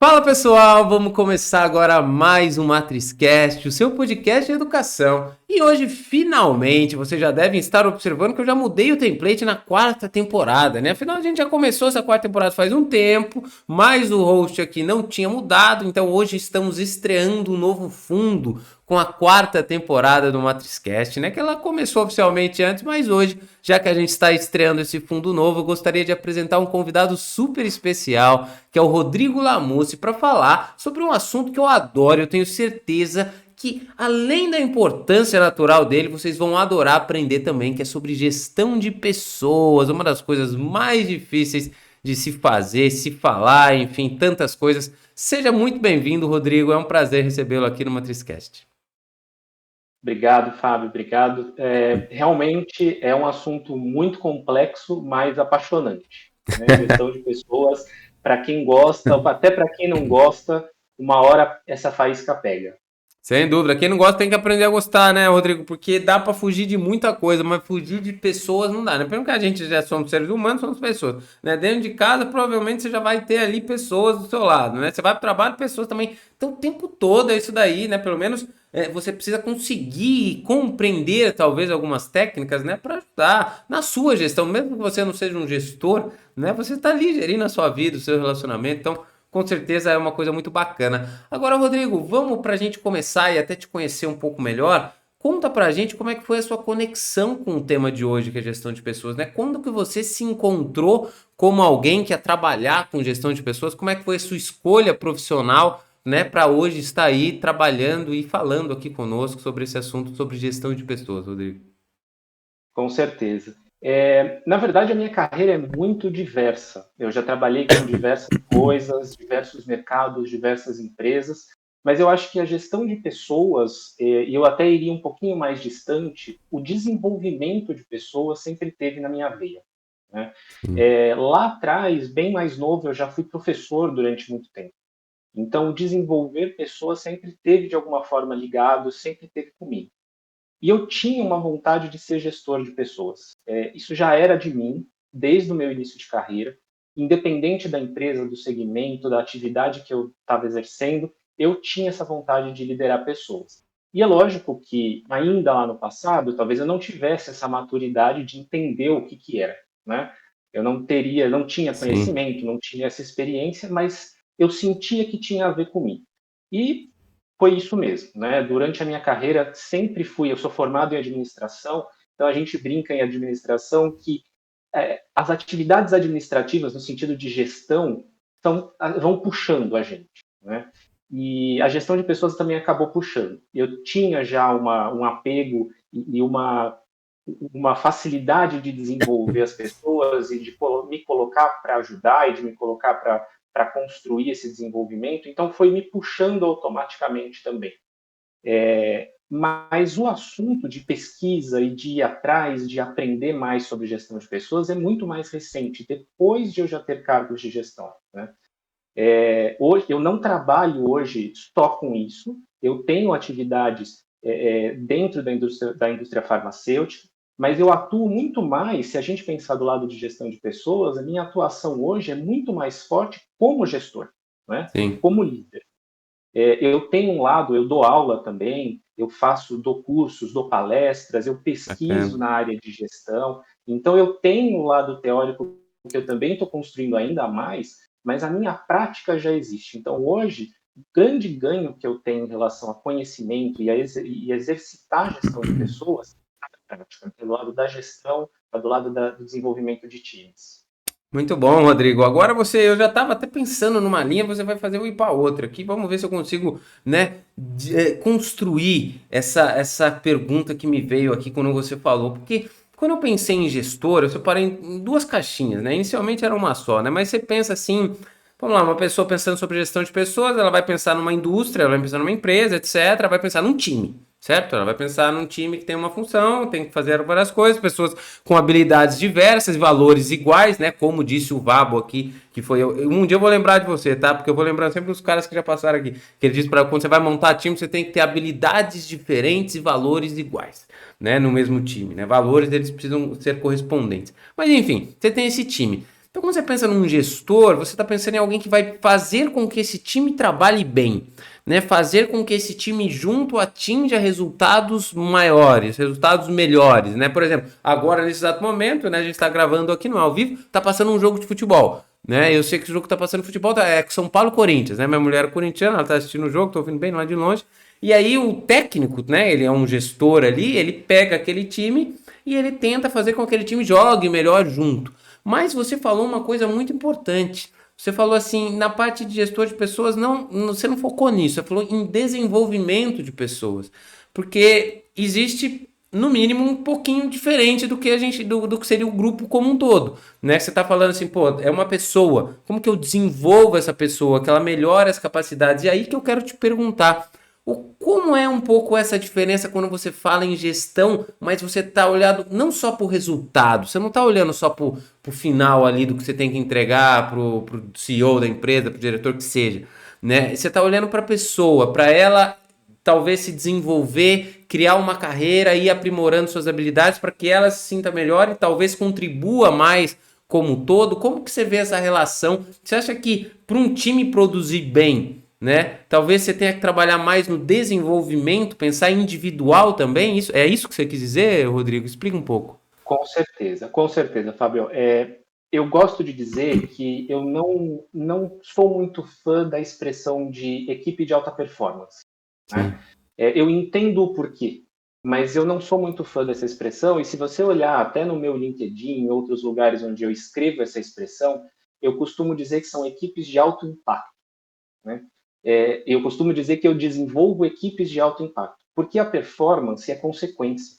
Fala pessoal, vamos começar agora mais um MatrizCast, o seu podcast de educação. E hoje, finalmente, vocês já devem estar observando que eu já mudei o template na quarta temporada, né? Afinal, a gente já começou essa quarta temporada faz um tempo, mas o host aqui não tinha mudado, então hoje estamos estreando um novo fundo com a quarta temporada do MatrizCast, né? Que ela começou oficialmente antes, mas hoje, já que a gente está estreando esse fundo novo, eu gostaria de apresentar um convidado super especial, que é o Rodrigo Lamucci, para falar sobre um assunto que eu adoro. Eu tenho certeza que, além da importância natural dele, vocês vão adorar aprender também, que é sobre gestão de pessoas, uma das coisas mais difíceis de se fazer, se falar, enfim, tantas coisas. Seja muito bem-vindo, Rodrigo. É um prazer recebê-lo aqui no MatrizCast. Obrigado, Fábio, obrigado. Realmente é um assunto muito complexo, mas apaixonante, né? Gestão de pessoas, para quem gosta, até para quem não gosta, uma hora essa faísca pega. Sem dúvida. Quem não gosta tem que aprender a gostar, né, Rodrigo? Porque dá pra fugir de muita coisa, mas fugir de pessoas não dá, né? Primeiro que a gente já somos seres humanos, somos pessoas, né? Dentro de casa, provavelmente você já vai ter ali pessoas do seu lado, né? Você vai pro trabalho, pessoas também. Então, o tempo todo é isso daí, né? Pelo menos você precisa conseguir compreender, talvez, algumas técnicas, né? Para ajudar na sua gestão. Mesmo que você não seja um gestor, né? Você tá ali gerindo a sua vida, o seu relacionamento. Então, com certeza é uma coisa muito bacana. Agora, Rodrigo, vamos para a gente começar e até te conhecer um pouco melhor. Conta para a gente como é que foi a sua conexão com o tema de hoje, que é gestão de pessoas, né? Quando que você se encontrou como alguém que ia trabalhar com gestão de pessoas? Como é que foi a sua escolha profissional, né, para hoje estar aí trabalhando e falando aqui conosco sobre esse assunto, sobre gestão de pessoas, Rodrigo? Com certeza. Na verdade, a minha carreira é muito diversa. Eu já trabalhei com diversas coisas, diversos mercados, diversas empresas, mas eu acho que a gestão de pessoas, e eu até iria um pouquinho mais distante, o desenvolvimento de pessoas sempre teve na minha veia, né? Sim. Lá atrás, bem mais novo, eu já fui professor durante muito tempo. Então, desenvolver pessoas sempre teve de alguma forma ligado, sempre teve comigo. E eu tinha uma vontade de ser gestor de pessoas. Isso já era de mim, desde o meu início de carreira, independente da empresa, do segmento, da atividade que eu estava exercendo, eu tinha essa vontade de liderar pessoas. E é lógico que, ainda lá no passado, talvez eu não tivesse essa maturidade de entender o que era, né? Eu não tinha Sim. conhecimento, não tinha essa experiência, mas eu sentia que tinha a ver comigo. E foi isso mesmo, né? Durante a minha carreira sempre fui, eu sou formado em administração, então a gente brinca em administração que as atividades administrativas no sentido de gestão vão puxando a gente, né? E a gestão de pessoas também acabou puxando. Eu tinha já um apego e uma facilidade de desenvolver as pessoas e de me colocar para ajudar e de me colocar para construir esse desenvolvimento, então foi me puxando automaticamente também. Mas o assunto de pesquisa e de ir atrás, de aprender mais sobre gestão de pessoas é muito mais recente, depois de eu já ter cargos de gestão, né? Hoje, eu não trabalho hoje só com isso, eu tenho atividades dentro da indústria farmacêutica, mas eu atuo muito mais, se a gente pensar do lado de gestão de pessoas, a minha atuação hoje é muito mais forte como gestor, né? Sim. Como líder. Eu tenho um lado, eu dou aula também, dou cursos, dou palestras, eu pesquiso Bacana. na área de gestão, então eu tenho um lado teórico que eu também estou construindo ainda mais, mas a minha prática já existe. Então hoje, o grande ganho que eu tenho em relação a conhecimento e exercitar a gestão de pessoas, é na prática, do lado da gestão, do lado do desenvolvimento de times. Muito bom, Rodrigo. Agora eu já estava até pensando numa linha, você vai fazer eu ir para outra aqui. Vamos ver se eu consigo, né, construir essa pergunta que me veio aqui quando você falou. Porque quando eu pensei em gestor, eu separei em duas caixinhas, né? Inicialmente era uma só, né? Mas você pensa assim, vamos lá, uma pessoa pensando sobre gestão de pessoas, ela vai pensar numa indústria, ela vai pensar numa empresa, etc. Vai pensar num time. Certo? Ela vai pensar num time que tem uma função, tem que fazer várias coisas, pessoas com habilidades diversas, valores iguais, né? Como disse o Vabo aqui, que foi eu. Um dia eu vou lembrar de você, tá? Porque eu vou lembrar sempre dos caras que já passaram aqui. Que ele disse para quando você vai montar time, você tem que ter habilidades diferentes e valores iguais, né? No mesmo time, né? Valores eles precisam ser correspondentes. Mas enfim, você tem esse time. Então, quando você pensa num gestor, você está pensando em alguém que vai fazer com que esse time trabalhe bem, né? Fazer com que esse time junto atinja resultados maiores, resultados melhores, né? Por exemplo, agora nesse exato momento, né, a gente está gravando aqui no ao vivo, está passando um jogo de futebol. Né? Eu sei que o jogo que tá passando futebol é São Paulo e Corinthians, né? Minha mulher é corintiana, ela tá assistindo o jogo, tô ouvindo bem lá de longe. E aí o técnico, né? Ele é um gestor ali, ele pega aquele time e ele tenta fazer com que aquele time jogue melhor junto. Mas você falou uma coisa muito importante. Você falou assim, na parte de gestor de pessoas, você não focou nisso, você falou em desenvolvimento de pessoas. Porque existe, no mínimo, um pouquinho diferente do que do que seria o grupo como um todo. Né? Você está falando assim, pô, é uma pessoa, como que eu desenvolvo essa pessoa, que ela melhora as capacidades? E aí que eu quero te perguntar. Como é um pouco essa diferença quando você fala em gestão, mas você está olhando não só para o resultado, você não está olhando só para o final ali do que você tem que entregar para o CEO da empresa, para o diretor que seja, né? Você está olhando para a pessoa, para ela talvez se desenvolver, criar uma carreira e ir aprimorando suas habilidades para que ela se sinta melhor e talvez contribua mais como um todo. Como que você vê essa relação? Você acha que para um time produzir bem, né? Talvez você tenha que trabalhar mais no desenvolvimento, pensar em individual também. Isso é isso que você quis dizer, Rodrigo? Explica um pouco. Com certeza, Fábio. Eu gosto de dizer que eu não sou muito fã da expressão de equipe de alta performance. Né? Eu entendo o porquê, mas eu não sou muito fã dessa expressão. E se você olhar até no meu LinkedIn, em outros lugares onde eu escrevo essa expressão, eu costumo dizer que são equipes de alto impacto. Né? Eu costumo dizer que eu desenvolvo equipes de alto impacto, porque a performance é consequência.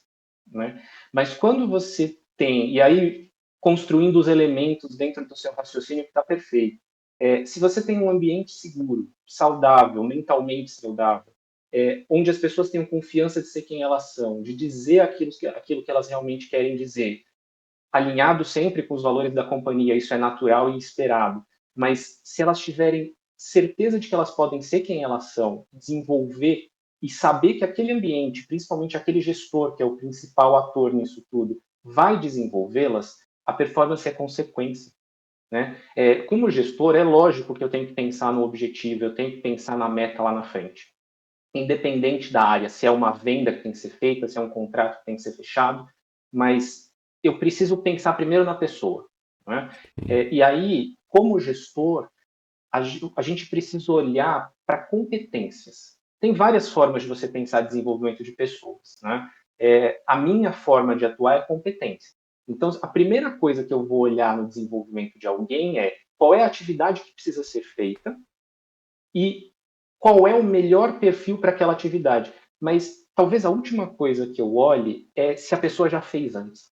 Né? Mas quando você tem, e aí construindo os elementos dentro do seu raciocínio que está perfeito, se você tem um ambiente seguro, saudável, mentalmente saudável, onde as pessoas tenham confiança de ser quem elas são, de dizer aquilo que elas realmente querem dizer, alinhado sempre com os valores da companhia, isso é natural e esperado, mas se elas tiverem certeza de que elas podem ser quem elas são, desenvolver e saber que aquele ambiente, principalmente aquele gestor, que é o principal ator nisso tudo, vai desenvolvê-las, a performance é consequência. Né? Como gestor, é lógico que eu tenho que pensar no objetivo, eu tenho que pensar na meta lá na frente. Independente da área, se é uma venda que tem que ser feita, se é um contrato que tem que ser fechado, mas eu preciso pensar primeiro na pessoa. Né? E aí, como gestor, a gente precisa olhar para competências. Tem várias formas de você pensar desenvolvimento de pessoas. Né? A minha forma de atuar é competência. Então, a primeira coisa que eu vou olhar no desenvolvimento de alguém é qual é a atividade que precisa ser feita e qual é o melhor perfil para aquela atividade. Mas talvez a última coisa que eu olhe é se a pessoa já fez antes.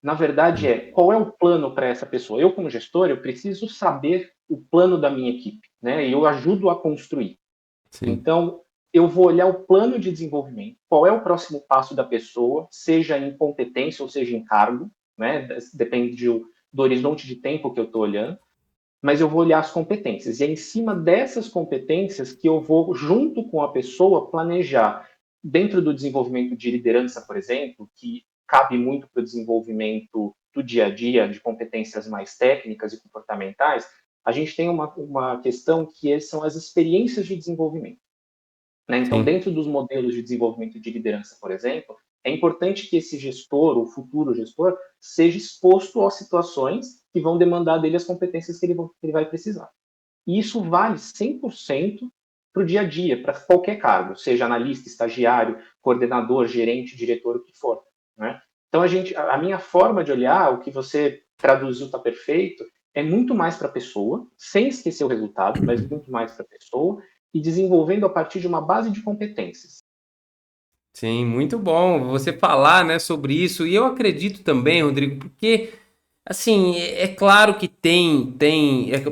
Na verdade, qual é o plano para essa pessoa? Eu, como gestor, eu preciso saber o plano da minha equipe, né? E eu ajudo a construir. Sim. Então, eu vou olhar o plano de desenvolvimento, qual é o próximo passo da pessoa, seja em competência ou seja em cargo, né? Depende do horizonte de tempo que eu estou olhando, mas eu vou olhar as competências. E é em cima dessas competências que eu vou, junto com a pessoa, planejar. Dentro do desenvolvimento de liderança, por exemplo, que cabe muito para o desenvolvimento do dia a dia, de competências mais técnicas e comportamentais, a gente tem uma questão que são as experiências de desenvolvimento. Né? Então, dentro dos modelos de desenvolvimento de liderança, por exemplo, é importante que esse gestor, o futuro gestor, seja exposto a situações que vão demandar dele as competências que ele vai precisar. E isso vale 100% para o dia a dia, para qualquer cargo, seja analista, estagiário, coordenador, gerente, diretor, o que for. Né? Então, a minha forma de olhar, o que você traduziu está perfeito, é muito mais para a pessoa, sem esquecer o resultado, mas muito mais para a pessoa, e desenvolvendo a partir de uma base de competências. Sim, muito bom você falar, né, sobre isso. E eu acredito também, Rodrigo, porque assim, é claro que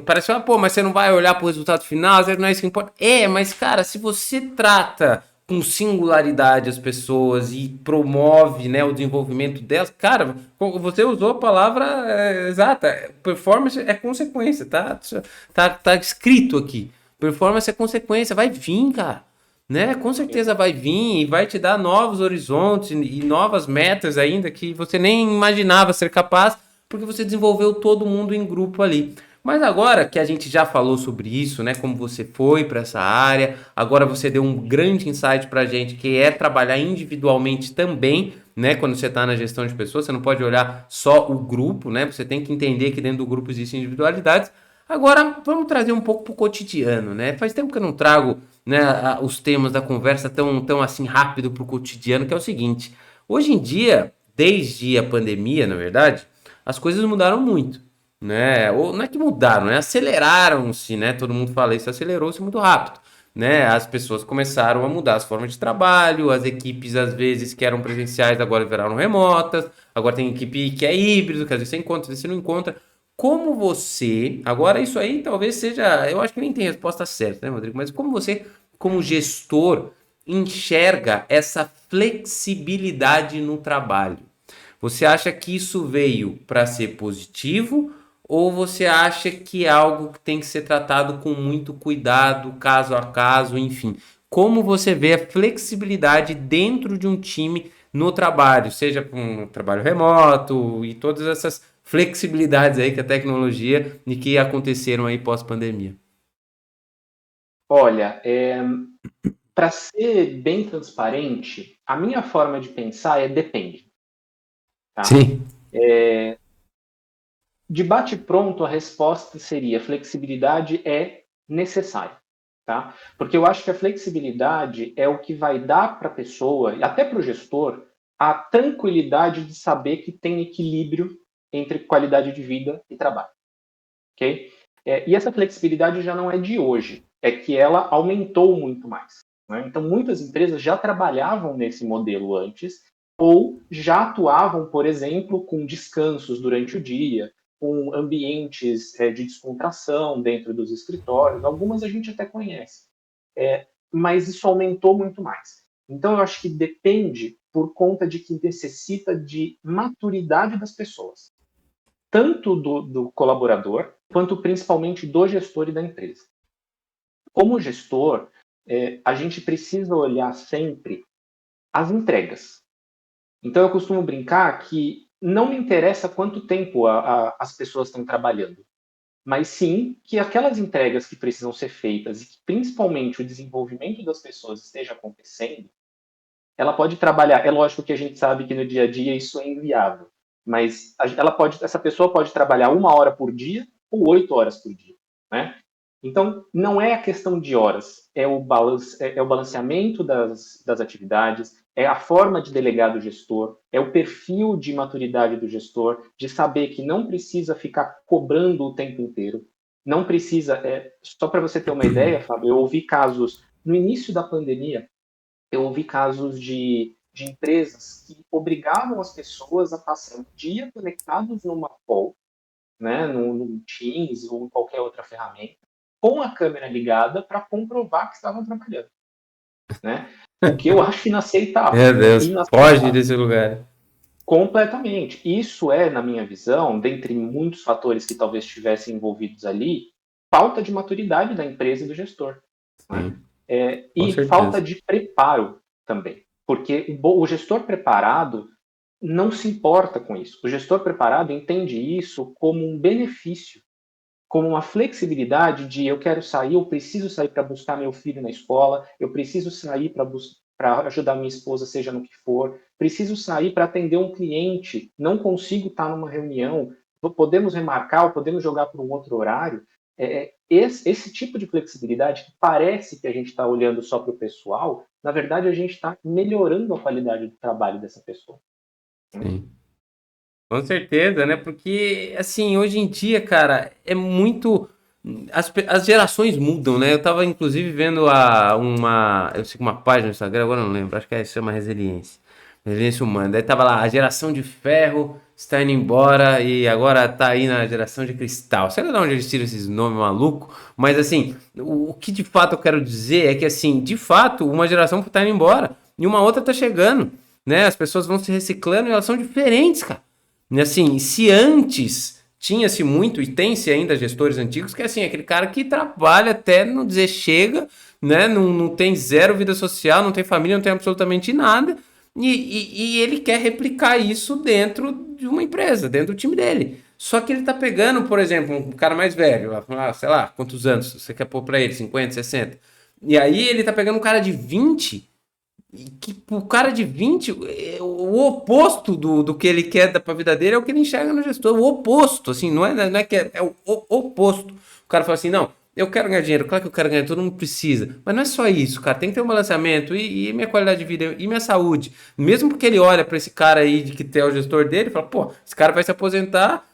parece, pô, mas você não vai olhar para o resultado final, não é isso que importa. Mas cara, se você trata com singularidade as pessoas e promove, né, o desenvolvimento delas, cara, você usou a palavra exata, performance é consequência, tá escrito aqui. Performance é consequência, vai vir, cara. Né? Com certeza vai vir e vai te dar novos horizontes e novas metas ainda que você nem imaginava ser capaz, porque você desenvolveu todo mundo em grupo ali. Mas agora que a gente já falou sobre isso, né, como você foi para essa área, agora você deu um grande insight para a gente, que é trabalhar individualmente também, né, quando você está na gestão de pessoas, você não pode olhar só o grupo, né, você tem que entender que dentro do grupo existem individualidades. Agora, vamos trazer um pouco para o cotidiano, né? Faz tempo que eu não trago, né, os temas da conversa tão assim rápido para o cotidiano, que é o seguinte: hoje em dia, desde a pandemia, na verdade, as coisas mudaram muito, né? Ou não é que mudaram, né? Aceleraram-se, né? Todo mundo fala isso, acelerou-se muito rápido, né? As pessoas começaram a mudar as formas de trabalho, as equipes às vezes que eram presenciais agora viraram remotas, agora tem equipe que é híbrido, que às vezes você encontra, às vezes você não encontra. Como você, agora isso aí talvez seja, eu acho que nem tem resposta certa, né, Rodrigo? Mas como você, como gestor, enxerga essa flexibilidade no trabalho? Você acha que isso veio para ser positivo ou você acha que é algo que tem que ser tratado com muito cuidado, caso a caso, enfim? Como você vê a flexibilidade dentro de um time no trabalho, seja para um trabalho remoto e todas essas flexibilidades aí que a tecnologia e que aconteceram aí pós-pandemia? Olha, para ser bem transparente, a minha forma de pensar é depende, tá? Sim, De bate-pronto, a resposta seria flexibilidade é necessária, tá? Porque eu acho que a flexibilidade é o que vai dar para a pessoa, e até para o gestor, a tranquilidade de saber que tem equilíbrio entre qualidade de vida e trabalho, ok? E essa flexibilidade já não é de hoje, é que ela aumentou muito mais, né? Então, muitas empresas já trabalhavam nesse modelo antes, ou já atuavam, por exemplo, com descansos durante o dia, com ambientes de descontração dentro dos escritórios. Algumas a gente até conhece, mas isso aumentou muito mais. Então, eu acho que depende por conta de que necessita de maturidade das pessoas, tanto do colaborador, quanto principalmente do gestor e da empresa. Como gestor, a gente precisa olhar sempre as entregas. Então, eu costumo brincar que não me interessa quanto tempo as pessoas estão trabalhando, mas sim que aquelas entregas que precisam ser feitas e que principalmente o desenvolvimento das pessoas esteja acontecendo, ela pode trabalhar. É lógico que a gente sabe que no dia a dia isso é inviável, mas essa pessoa pode trabalhar 1 hora por dia ou 8 horas por dia, né? Então, não é a questão de horas, é o balanceamento das atividades, é a forma de delegar do gestor, é o perfil de maturidade do gestor, de saber que não precisa ficar cobrando o tempo inteiro, não precisa. Só para você ter uma ideia, Fábio, eu ouvi casos, no início da pandemia, eu ouvi casos de empresas que obrigavam as pessoas a passar um dia conectados numa call, né, no Teams ou em qualquer outra ferramenta, com a câmera ligada para comprovar que estavam trabalhando, né? O que eu acho inaceitável. meu Deus, foge Inaceitável. desse lugar. Completamente. Isso é, na minha visão, dentre muitos fatores que talvez estivessem envolvidos ali, falta de maturidade da empresa e do gestor, né? Sim, com E falta certeza. de preparo também. Porque o gestor preparado não se importa com isso. O gestor preparado entende isso como um benefício, como uma flexibilidade de eu quero sair, eu preciso sair para buscar meu filho na escola, eu preciso sair para ajudar minha esposa, seja no que for, preciso sair para atender um cliente, não consigo estar numa reunião, podemos remarcar ou podemos jogar para um outro horário. Esse tipo de flexibilidade que parece que a gente está olhando só para o pessoal, na verdade a gente está melhorando a qualidade do trabalho dessa pessoa, né? Sim. Com certeza, né? Porque, assim, hoje em dia, cara, é muito. As gerações mudam, né? Eu tava, inclusive, vendo eu sigo uma página no Instagram, agora eu não lembro, acho que chama Resiliência. Resiliência Humana. Daí tava lá, a geração de ferro está indo embora e agora tá aí na geração de cristal. Sei lá de onde eles tiram esses nomes malucos, mas, assim, o que de fato eu quero dizer é que, assim, de fato, uma geração tá indo embora e uma outra tá chegando, né? As pessoas vão se reciclando e elas são diferentes, cara. E assim, se antes tinha-se muito, e tem-se ainda gestores antigos, que é assim, aquele cara que trabalha até não dizer chega, né? Não tem zero vida social, não tem família, não tem absolutamente nada. E ele quer replicar isso dentro de uma empresa, dentro do time dele. Só que ele tá pegando, por exemplo, um cara mais velho, sei lá, quantos anos você quer pôr pra ele? 50, 60. E aí ele tá pegando um cara de 20 e que o cara de 20, o oposto do que ele quer pra vida dele é o que ele enxerga no gestor. O oposto, assim, não é que é o oposto. O cara fala assim, não, eu quero ganhar dinheiro, claro que eu quero ganhar, todo mundo precisa. Mas não é só isso, cara. Tem que ter um balanceamento e minha qualidade de vida e minha saúde. Mesmo porque ele olha pra esse cara aí de que é o gestor dele e fala, pô, esse cara vai se aposentar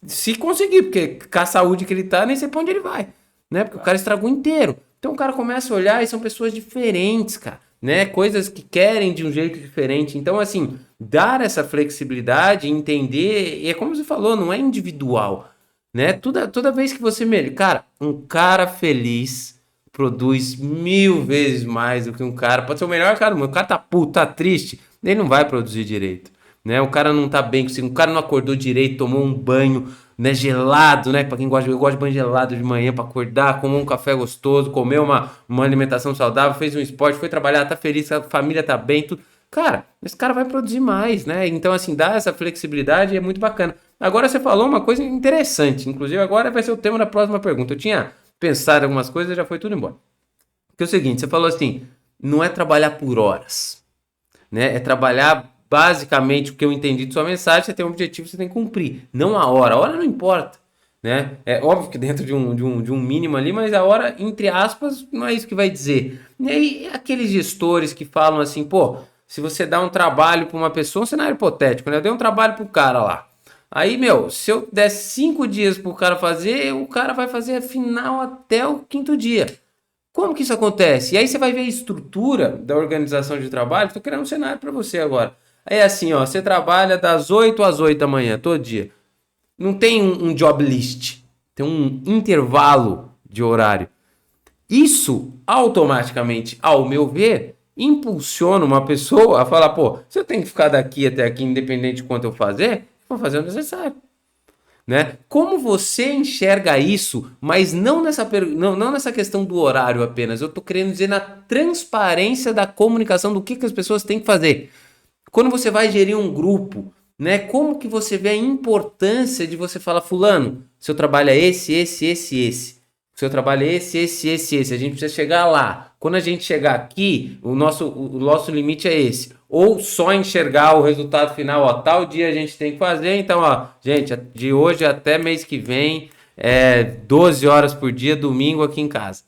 se conseguir, porque com a saúde que ele tá, nem sei pra onde ele vai, né? Porque o cara estragou inteiro. Então o cara começa a olhar e são pessoas diferentes, cara, né? Coisas que querem de um jeito diferente. Então, assim, dar essa flexibilidade, entender, e é como você falou, não é individual, né? Toda vez que você melhora, cara, um cara feliz produz 1000 vezes mais do que um cara, pode ser o melhor cara do mundo, o cara tá puto, tá triste, ele não vai produzir direito, né? O cara não tá bem consigo, o cara não acordou direito, tomou um banho, né, gelado, né? Para quem gosta, eu gosto de banho gelado de manhã para acordar, comer um café gostoso, comer uma alimentação saudável, fez um esporte, foi trabalhar, tá feliz, a família tá bem, tudo. Cara, esse cara vai produzir mais, né? Então, assim, dar essa flexibilidade é muito bacana. Agora você falou uma coisa interessante, inclusive agora vai ser o tema da próxima pergunta. Eu tinha pensado em algumas coisas e já foi tudo embora. Porque é o seguinte, você falou assim, não é trabalhar por horas, né? É trabalhar basicamente o que eu entendi de sua mensagem, você tem um objetivo, você tem que cumprir, não a hora não importa, né? É óbvio que dentro de um mínimo ali, mas a hora, entre aspas, não é isso que vai dizer. E aí, aqueles gestores que falam assim, pô, se você dá um trabalho para uma pessoa, um cenário hipotético, né? Eu dei um trabalho pro cara lá. Aí, meu, se eu der 5 dias pro cara fazer, o cara vai fazer a final até o quinto dia. Como que isso acontece? E aí você vai ver a estrutura da organização de trabalho. Estou criando um cenário para você agora. Aí é assim, ó, você trabalha das 8 às 8 da manhã, todo dia. Não tem um job list, tem um intervalo de horário. Isso automaticamente, ao meu ver, impulsiona uma pessoa a falar, pô, se eu tenho que ficar daqui até aqui, independente de quanto eu fazer, vou fazer o necessário, né? Como você enxerga isso, mas não nessa questão do horário apenas. Eu estou querendo dizer na transparência da comunicação do que as pessoas têm que fazer. Quando você vai gerir um grupo, né? Como que você vê a importância de você falar, fulano, seu trabalho é esse. O seu trabalho é esse. A gente precisa chegar lá. Quando a gente chegar aqui, o nosso limite é esse. Ou só enxergar o resultado final, ó, tal dia a gente tem que fazer. Então, ó, gente, de hoje até mês que vem, 12 horas por dia, domingo aqui em casa.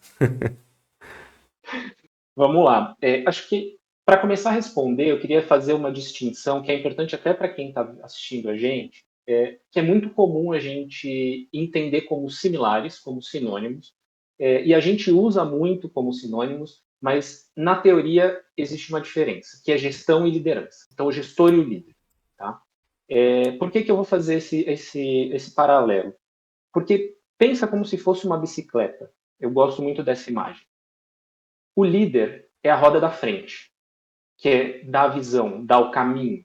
Vamos lá. Acho que para começar a responder, eu queria fazer uma distinção que é importante até para quem está assistindo a gente, que é muito comum a gente entender como similares, como sinônimos, e a gente usa muito como sinônimos, mas na teoria existe uma diferença, que é gestão e liderança. Então, o gestor e o líder. Tá? Por que eu vou fazer esse paralelo? Porque pensa como se fosse uma bicicleta. Eu gosto muito dessa imagem. O líder é a roda da frente, que é dar a visão, dar o caminho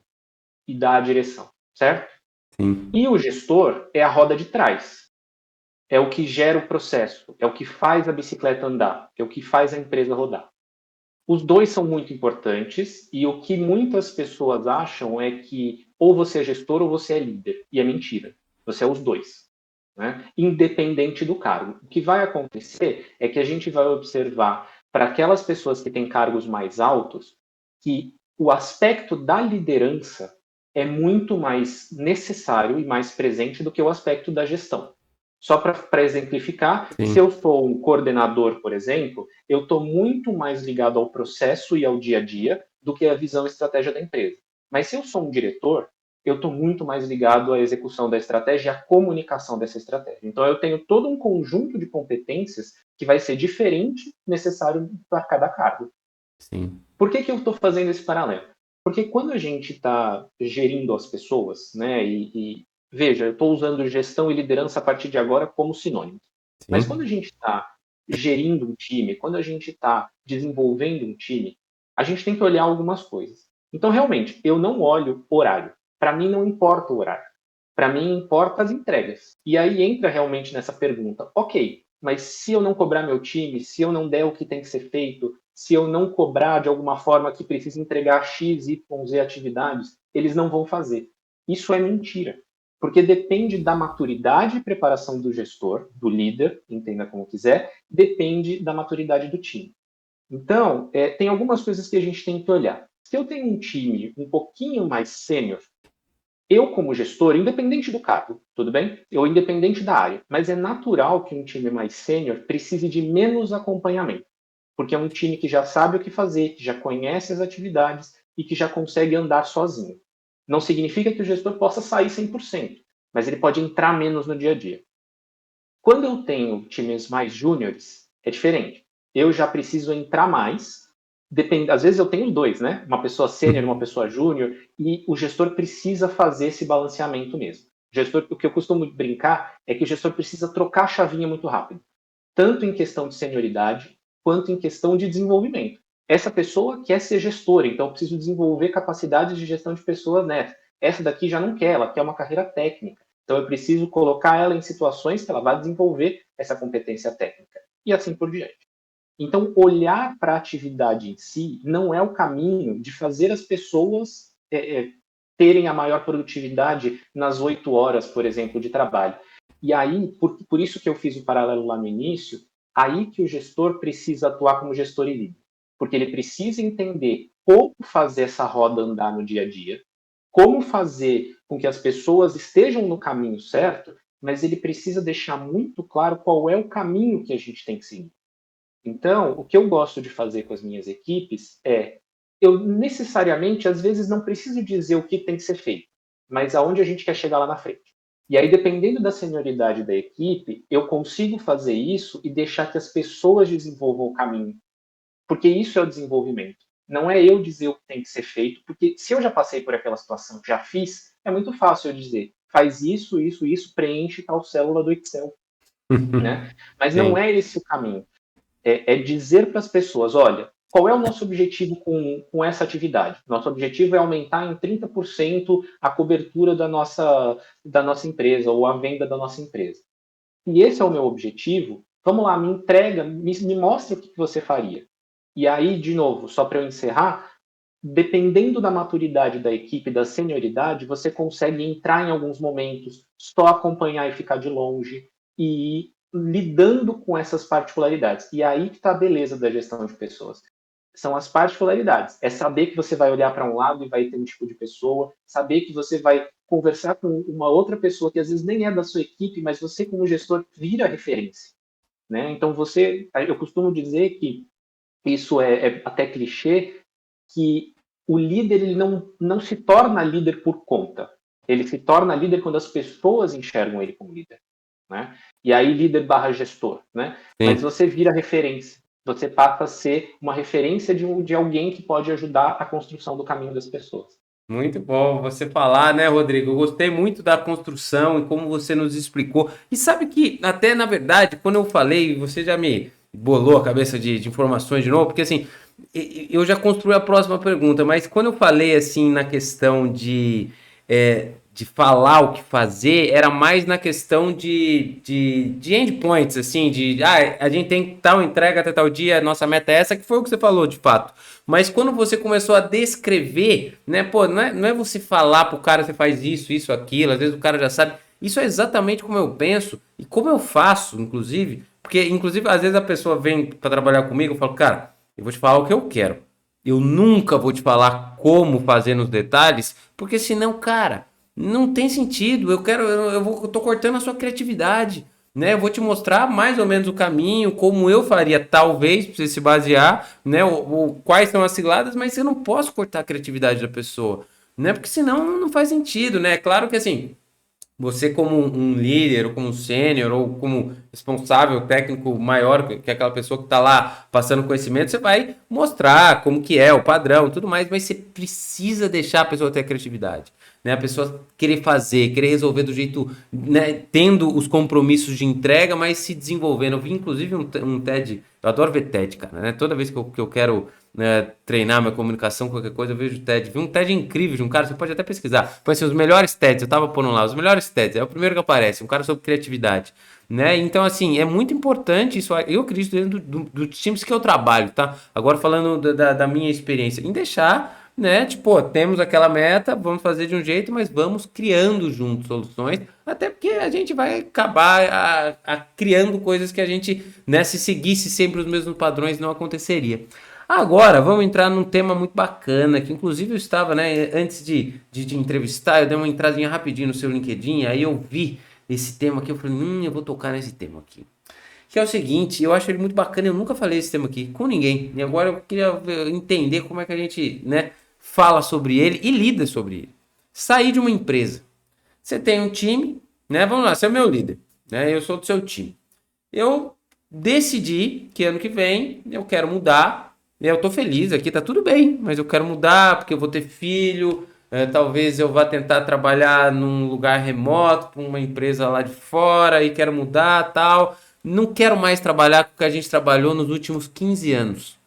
e dar a direção, certo? Sim. E o gestor é a roda de trás, é o que gera o processo, é o que faz a bicicleta andar, é o que faz a empresa rodar. Os dois são muito importantes e o que muitas pessoas acham é que ou você é gestor ou você é líder. E é mentira. Você é os dois, né? Independente do cargo. O que vai acontecer é que a gente vai observar para aquelas pessoas que têm cargos mais altos que o aspecto da liderança é muito mais necessário e mais presente do que o aspecto da gestão. Só para exemplificar, se Sim. eu sou um coordenador, por exemplo, eu estou muito mais ligado ao processo e ao dia a dia do que à visão e estratégia da empresa. Mas se eu sou um diretor, eu estou muito mais ligado à execução da estratégia e à comunicação dessa estratégia. Então, eu tenho todo um conjunto de competências que vai ser diferente, necessário para cada cargo. Sim. Por que eu estou fazendo esse paralelo? Porque quando a gente está gerindo as pessoas, né, veja, eu estou usando gestão e liderança a partir de agora como sinônimos. Mas quando Sim. a gente está gerindo um time, quando a gente está desenvolvendo um time, a gente tem que olhar algumas coisas. Então, realmente, eu não olho horário. Para mim, não importa o horário. Para mim, importa as entregas. E aí entra realmente nessa pergunta: ok, mas se eu não cobrar meu time, se eu não der o que tem que ser feito, se eu não cobrar de alguma forma que precisa entregar X, Y, Z atividades, eles não vão fazer. Isso é mentira, porque depende da maturidade e preparação do gestor, do líder, entenda como quiser, depende da maturidade do time. Então, tem algumas coisas que a gente tem que olhar. Se eu tenho um time um pouquinho mais sênior, eu, como gestor, independente do cargo, tudo bem? Eu, independente da área, mas é natural que um time mais sênior precise de menos acompanhamento, porque é um time que já sabe o que fazer, que já conhece as atividades e que já consegue andar sozinho. Não significa que o gestor possa sair 100%, mas ele pode entrar menos no dia a dia. Quando eu tenho times mais júniores, é diferente. Eu já preciso entrar mais. Às vezes eu tenho dois, né? Uma pessoa sênior e uma pessoa júnior, e o gestor precisa fazer esse balanceamento mesmo. O que eu costumo brincar é que o gestor precisa trocar a chavinha muito rápido, tanto em questão de senioridade, quanto em questão de desenvolvimento. Essa pessoa quer ser gestora, então eu preciso desenvolver capacidades de gestão de pessoas nessa. Essa daqui já não quer, ela quer uma carreira técnica. Então eu preciso colocar ela em situações que ela vai desenvolver essa competência técnica. E assim por diante. Então, olhar para a atividade em si não é o caminho de fazer as pessoas terem a maior produtividade nas 8 horas, por exemplo, de trabalho. E aí, por isso que eu fiz o paralelo lá no início, aí que o gestor precisa atuar como gestor e líder. Porque ele precisa entender como fazer essa roda andar no dia a dia, como fazer com que as pessoas estejam no caminho certo, mas ele precisa deixar muito claro qual é o caminho que a gente tem que seguir. Então, o que eu gosto de fazer com as minhas equipes eu necessariamente, às vezes, não preciso dizer o que tem que ser feito, mas aonde a gente quer chegar lá na frente. E aí, dependendo da senioridade da equipe, eu consigo fazer isso e deixar que as pessoas desenvolvam o caminho. Porque isso é o desenvolvimento. Não é eu dizer o que tem que ser feito, porque se eu já passei por aquela situação, já fiz, é muito fácil eu dizer, faz isso, isso, isso, preenche tal célula do Excel. Né? Mas não é esse o caminho. É dizer para as pessoas, olha, qual é o nosso objetivo com essa atividade? Nosso objetivo é aumentar em 30% a cobertura da nossa empresa ou a venda da nossa empresa. E esse é o meu objetivo. Vamos lá, me entrega, me mostra o que você faria. E aí, de novo, só para eu encerrar, dependendo da maturidade da equipe, da senioridade, você consegue entrar em alguns momentos, só acompanhar e ficar de longe, e ir lidando com essas particularidades. E aí que está a beleza da gestão de pessoas. São as particularidades. É saber que você vai olhar para um lado e vai ter um tipo de pessoa, saber que você vai conversar com uma outra pessoa que às vezes nem é da sua equipe, mas você como gestor vira referência. Né? Então eu costumo dizer que isso é até clichê, que o líder ele não se torna líder por conta. Ele se torna líder quando as pessoas enxergam ele como líder. Né? E aí líder barra gestor. Né? Mas você vira referência. Você passa a ser uma referência de alguém que pode ajudar a construção do caminho das pessoas. Muito bom você falar, né, Rodrigo? Eu gostei muito da construção e como você nos explicou. E sabe que, até na verdade, quando eu falei, você já me bolou a cabeça de informações de novo, porque assim, eu já construí a próxima pergunta, mas quando eu falei assim na questão de falar o que fazer, era mais na questão de endpoints, assim, a gente tem tal entrega até tal dia, nossa meta é essa, que foi o que você falou, de fato. Mas quando você começou a descrever, né, pô, não é você falar pro cara, você faz isso, aquilo, às vezes o cara já sabe. Isso é exatamente como eu penso e como eu faço, inclusive, porque, inclusive, às vezes a pessoa vem para trabalhar comigo, eu falo, cara, eu vou te falar o que eu quero. Eu nunca vou te falar como fazer nos detalhes, porque senão, cara, não tem sentido. Eu tô cortando a sua criatividade, né? Eu vou te mostrar mais ou menos o caminho, como eu faria, talvez, pra você se basear, né? Quais são as ciladas, mas eu não posso cortar a criatividade da pessoa, né? Porque senão não faz sentido, né? Claro que assim, você como um líder, ou como um sênior, ou como responsável técnico maior que aquela pessoa que está lá passando conhecimento, você vai mostrar como que é o padrão, tudo mais, mas você precisa deixar a pessoa ter a criatividade, né? A pessoa querer fazer, querer resolver do jeito, né? Tendo os compromissos de entrega, mas se desenvolvendo. Eu vi inclusive um TED, eu adoro ver TED, cara, né? Toda vez que eu quero, né, treinar minha comunicação, qualquer coisa, eu vejo TED. Vi um TED incrível de um cara, você pode até pesquisar. Foi assim, os melhores TEDs, eu tava pondo lá, os melhores TEDs, é o primeiro que aparece, um cara sobre criatividade, né? Então, assim, é muito importante isso, eu acredito dentro dos times que eu trabalho, tá? Agora falando da minha experiência, em deixar, né? Tipo, ó, temos aquela meta, vamos fazer de um jeito, mas vamos criando juntos soluções, até porque a gente vai acabar criando coisas que a gente, né, se seguisse sempre os mesmos padrões, não aconteceria. Agora, vamos entrar num tema muito bacana, que inclusive eu estava, né, antes de entrevistar, eu dei uma entradinha rapidinho no seu LinkedIn, aí eu vi esse tema aqui, eu falei, eu vou tocar nesse tema aqui. Que é o seguinte, eu acho ele muito bacana, eu nunca falei esse tema aqui com ninguém, e agora eu queria entender como é que a gente, né, fala sobre ele e lida sobre ele. Sair de uma empresa. Você tem um time, né, vamos lá, você é o meu líder, né, eu sou do seu time. Eu decidi que ano que vem eu quero mudar. Eu tô feliz aqui, tá tudo bem, mas eu quero mudar porque eu vou ter filho. Talvez eu vá tentar trabalhar num lugar remoto, para uma empresa lá de fora e quero mudar, tal. Não quero mais trabalhar com o que a gente trabalhou nos últimos 15 anos.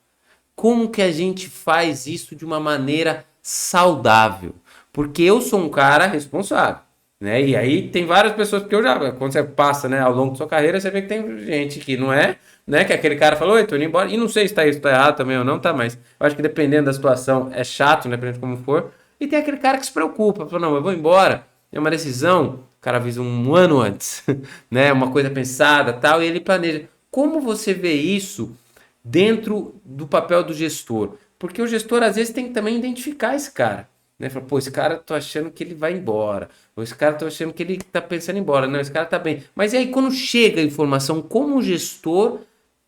Como que a gente faz isso de uma maneira saudável? Porque eu sou um cara responsável, né? E aí tem várias pessoas, porque eu já, quando você passa, né, ao longo da sua carreira, você vê que tem gente que não é, né, que aquele cara falou, oi, tô indo embora, e não sei se tá isso tá errado também ou não, tá, mas eu acho que dependendo da situação é chato, né, dependendo de como for, e tem aquele cara que se preocupa, falou, não, eu vou embora, é uma decisão, o cara avisa um ano antes, né, uma coisa pensada, tal, e ele planeja. Como você vê isso dentro do papel do gestor? Porque o gestor às vezes tem que também identificar esse cara, né? Fala, pô, esse cara tô achando que ele vai embora, ou esse cara tô achando que ele tá pensando em ir embora, não, esse cara tá bem. Mas e aí quando chega a informação, como o gestor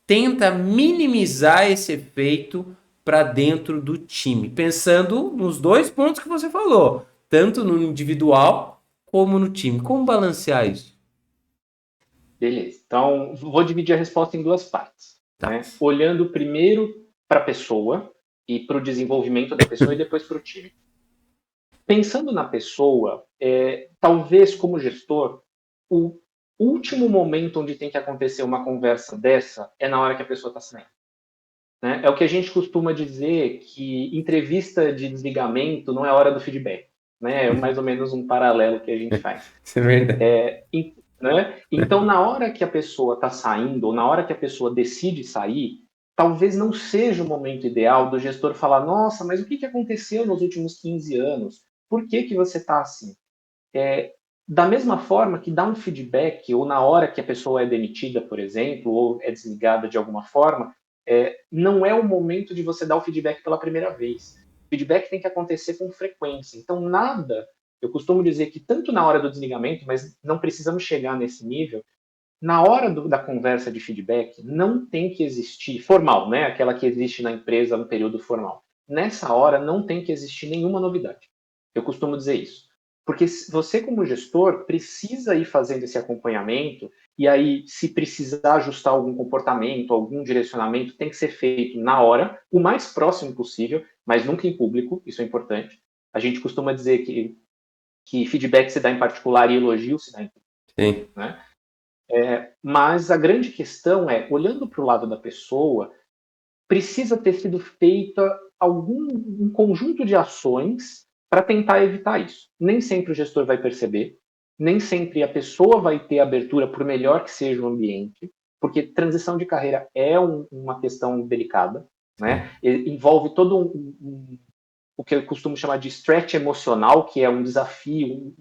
tenta minimizar esse efeito para dentro do time, pensando nos dois pontos que você falou, tanto no individual como no time. Como balancear isso? Beleza. Então, vou dividir a resposta em duas partes, Tá. né? Olhando primeiro para a pessoa e para o desenvolvimento da pessoa e depois para o time. Pensando na pessoa, talvez como gestor, o último momento onde tem que acontecer uma conversa dessa é na hora que a pessoa está saindo. Né? É o que a gente costuma dizer que entrevista de desligamento não é hora do feedback. Né? É mais ou menos um paralelo que a gente faz. Isso é verdade. Né? Então, na hora que a pessoa está saindo, ou na hora que a pessoa decide sair, talvez não seja o momento ideal do gestor falar: nossa, mas o que aconteceu nos últimos 15 anos? Por que você está assim? Da mesma forma que dar um feedback, ou na hora que a pessoa é demitida, por exemplo, ou é desligada de alguma forma, não é o momento de você dar o feedback pela primeira vez. O feedback tem que acontecer com frequência. Então, nada. Eu costumo dizer que tanto na hora do desligamento, mas não precisamos chegar nesse nível, na hora da conversa de feedback, não tem que existir, formal, né? Aquela que existe na empresa no período formal. Nessa hora, não tem que existir nenhuma novidade. Eu costumo dizer isso. Porque você, como gestor, precisa ir fazendo esse acompanhamento, e aí, se precisar ajustar algum comportamento, algum direcionamento, tem que ser feito na hora, o mais próximo possível, mas nunca em público, isso é importante. A gente costuma dizer que feedback se dá em particular e elogio se dá em público. Sim. Né? Mas a grande questão é, olhando para o lado da pessoa, precisa ter sido feita um conjunto de ações para tentar evitar isso. Nem sempre o gestor vai perceber, nem sempre a pessoa vai ter abertura, por melhor que seja o ambiente, porque transição de carreira é uma questão delicada, né? Envolve todo o que eu costumo chamar de stretch emocional, que é um desafio.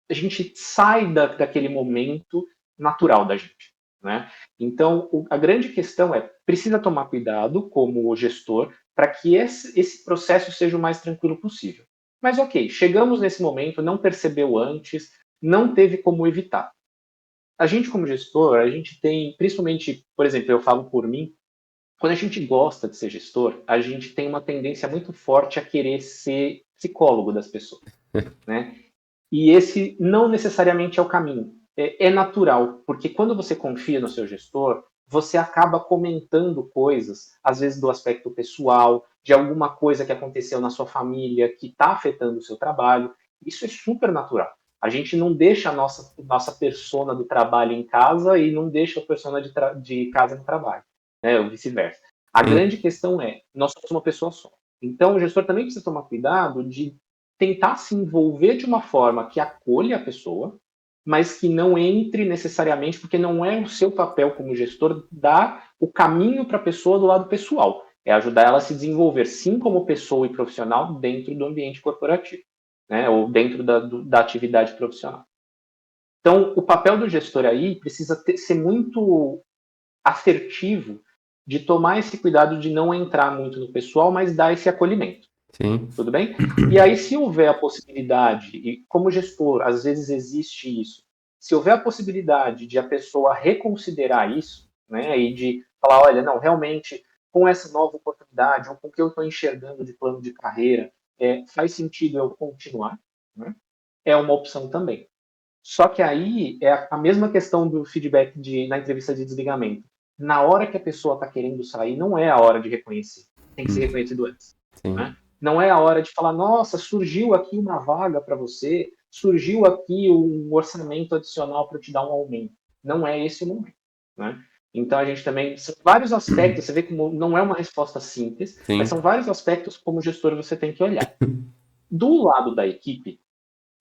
A gente sai daquele momento natural da gente. Né? Então, a grande questão é, precisa tomar cuidado como gestor para que esse processo seja o mais tranquilo possível. Mas ok, chegamos nesse momento, não percebeu antes, não teve como evitar. A gente como gestor, a gente tem, principalmente, por exemplo, eu falo por mim, quando a gente gosta de ser gestor, a gente tem uma tendência muito forte a querer ser psicólogo das pessoas. Né? E esse não necessariamente é o caminho. É natural, porque quando você confia no seu gestor, você acaba comentando coisas, às vezes do aspecto pessoal, de alguma coisa que aconteceu na sua família que está afetando o seu trabalho. Isso é super natural. A gente não deixa a nossa persona do trabalho em casa e não deixa a persona de casa no trabalho, né? Ou vice-versa. A Sim. grande questão é, nós somos uma pessoa só. Então, o gestor também precisa tomar cuidado de tentar se envolver de uma forma que acolha a pessoa, mas que não entre necessariamente, porque não é o seu papel como gestor dar o caminho para a pessoa do lado pessoal. É ajudar ela a se desenvolver, sim, como pessoa e profissional dentro do ambiente corporativo, né? Ou dentro da atividade profissional. Então, o papel do gestor aí precisa ser muito assertivo de tomar esse cuidado de não entrar muito no pessoal, mas dar esse acolhimento. Sim. Tudo bem? E aí, se houver a possibilidade, e como gestor, às vezes existe isso, se houver a possibilidade de a pessoa reconsiderar isso, né, e de falar, olha, não, realmente, com essa nova oportunidade, ou com o que eu estou enxergando de plano de carreira, faz sentido eu continuar, né, é uma opção também. Só que aí é a mesma questão do feedback na entrevista de desligamento. Na hora que a pessoa está querendo sair, não é a hora de reconhecer. Tem que ser reconhecido antes. Né? Não é a hora de falar, nossa, surgiu aqui uma vaga para você, surgiu aqui um orçamento adicional para te dar um aumento. Não é esse o momento. Né? Então a gente também, são vários aspectos, você vê como não é uma resposta simples, Sim. mas são vários aspectos como gestor você tem que olhar. Do lado da equipe,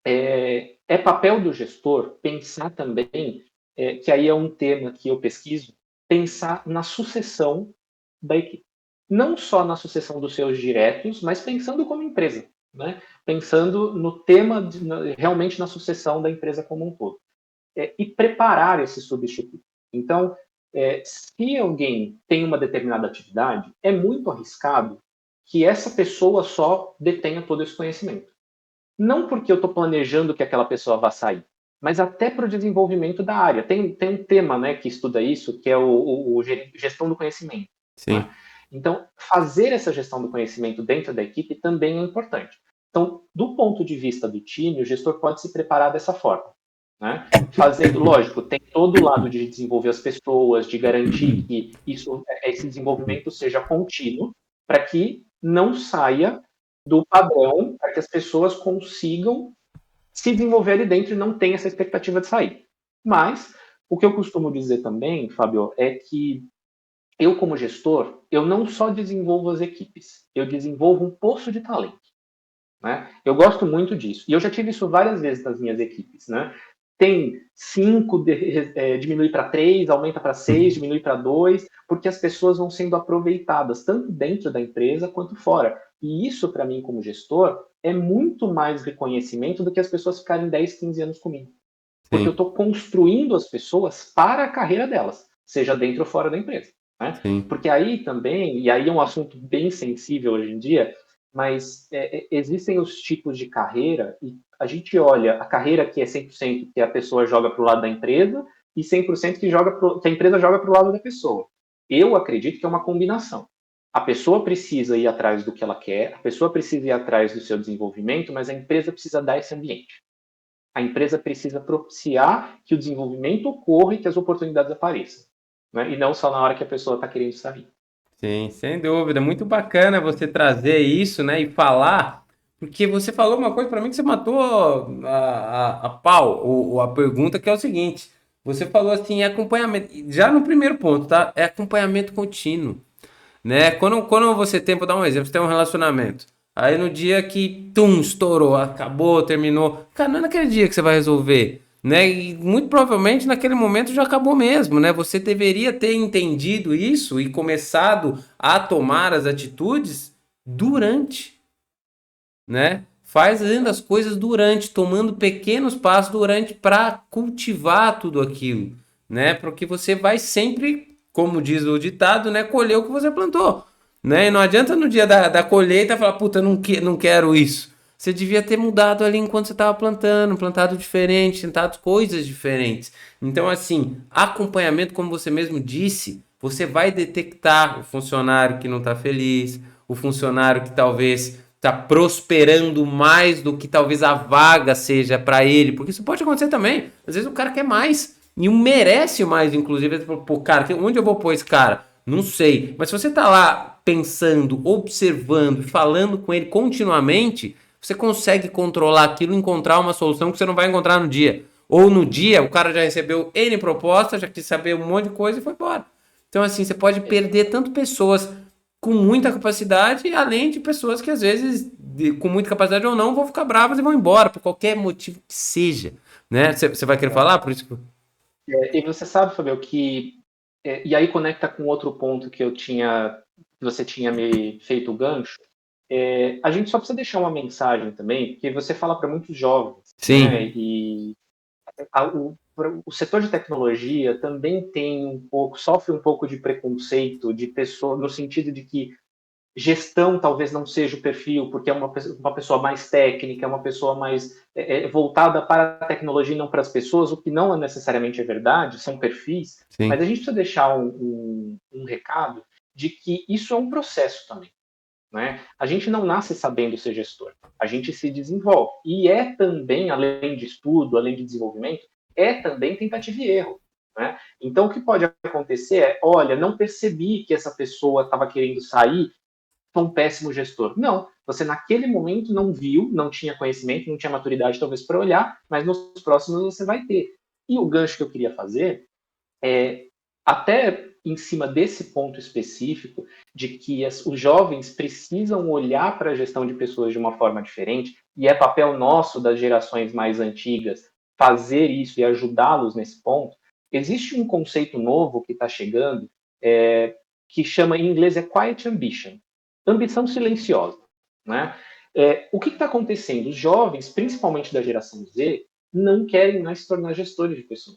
é papel do gestor pensar também, que aí é um tema que eu pesquiso, pensar na sucessão da equipe. Não só na sucessão dos seus diretos, mas pensando como empresa, né? Pensando no tema, realmente na sucessão da empresa como um todo. E preparar esse substituto. Então, se alguém tem uma determinada atividade, é muito arriscado que essa pessoa só detenha todo esse conhecimento. Não porque eu estou planejando que aquela pessoa vá sair, mas até para o desenvolvimento da área. Tem um tema, né, que estuda isso, que é o gestão do conhecimento. Sim. Né? Então, fazer essa gestão do conhecimento dentro da equipe também é importante. Então, do ponto de vista do time, o gestor pode se preparar dessa forma. Né? Fazendo, lógico, tem todo o lado de desenvolver as pessoas, de garantir que esse desenvolvimento seja contínuo, para que não saia do padrão, para que as pessoas consigam se desenvolver ali dentro e não tenha essa expectativa de sair. Mas, o que eu costumo dizer também, Fábio, é que eu, como gestor, eu não só desenvolvo as equipes, eu desenvolvo um poço de talento. Né? Eu gosto muito disso. E eu já tive isso várias vezes nas minhas equipes. Né? Tem 5, diminui para 3, aumenta para 6, diminui para 2, porque as pessoas vão sendo aproveitadas, tanto dentro da empresa quanto fora. E isso, para mim, como gestor, é muito mais reconhecimento do que as pessoas ficarem 10, 15 anos comigo. Porque eu estou construindo as pessoas para a carreira delas, seja dentro ou fora da empresa. Né? Porque aí também, e aí é um assunto bem sensível hoje em dia, mas existem os tipos de carreira e a gente olha a carreira que é 100% que a pessoa joga para o lado da empresa e 100% que a empresa joga para o lado da pessoa. Eu acredito que é uma combinação. A pessoa precisa ir atrás do que ela quer, a pessoa precisa ir atrás do seu desenvolvimento, mas a empresa precisa dar esse ambiente. A empresa precisa propiciar que o desenvolvimento ocorra e que as oportunidades apareçam. Né? E não só na hora que a pessoa está querendo sair. Sim, sem dúvida. Muito bacana você trazer isso, né, e falar, porque você falou uma coisa para mim que você matou a pau, ou a pergunta, que é o seguinte: você falou assim, acompanhamento, já no primeiro ponto, tá? É acompanhamento contínuo, né? Quando você tem, vou dar um exemplo, você tem um relacionamento, aí no dia que, estourou, acabou, terminou, cara, não é naquele dia que você vai resolver. Né? E muito provavelmente naquele momento já acabou mesmo, né? Você deveria ter entendido isso e começado a tomar as atitudes durante, né? Fazendo as coisas durante, tomando pequenos passos durante para cultivar tudo aquilo, né? Porque você vai sempre, como diz o ditado, né? Colher o que você plantou, né? E não adianta no dia da colheita falar, puta, não quero isso. Você devia ter mudado ali enquanto você estava plantado diferente, tentado coisas diferentes. Então, assim, acompanhamento, como você mesmo disse, você vai detectar o funcionário que não está feliz, o funcionário que talvez está prosperando mais do que talvez a vaga seja para ele, porque isso pode acontecer também. Às vezes o cara quer mais e merece mais, inclusive. Pô, cara, onde eu vou pôr esse cara? Não sei. Mas se você tá lá pensando, observando e falando com ele continuamente, você consegue controlar aquilo e encontrar uma solução que você não vai encontrar no dia. Ou no dia, o cara já recebeu N propostas, já quis saber um monte de coisa e foi embora. Então, assim, você pode perder tanto pessoas com muita capacidade, além de pessoas que, às vezes, com muita capacidade ou não, vão ficar bravas e vão embora, por qualquer motivo que seja. né? Você vai querer falar? Por isso que... E você sabe, Fabio, que e aí conecta com outro ponto que você tinha me feito o gancho. A gente só precisa deixar uma mensagem também, porque você fala para muitos jovens, né? Sim, E o setor de tecnologia também tem sofre um pouco de preconceito de pessoa, no sentido de que gestão talvez não seja o perfil, porque é uma pessoa mais técnica, é uma pessoa mais voltada para a tecnologia e não para as pessoas, o que não necessariamente é verdade, são perfis, mas a sim. gente precisa deixar um recado de que isso é um processo também. Né? A gente não nasce sabendo ser gestor, a gente se desenvolve. E é também, além de estudo, além de desenvolvimento, é também tentativa e erro. Né? Então, o que pode acontecer é: olha, não percebi que essa pessoa estava querendo sair, sou um péssimo gestor. Não, você naquele momento não viu, não tinha conhecimento, não tinha maturidade talvez para olhar, mas nos próximos você vai ter. E o gancho que eu queria fazer é, até em cima desse ponto específico, de que os jovens precisam olhar para a gestão de pessoas de uma forma diferente, e é papel nosso das gerações mais antigas fazer isso e ajudá-los nesse ponto. Existe um conceito novo que está chegando, que chama em inglês quiet ambition, ambição silenciosa, né? O que está acontecendo? Os jovens, principalmente da geração Z, não querem mais se tornar gestores de pessoas.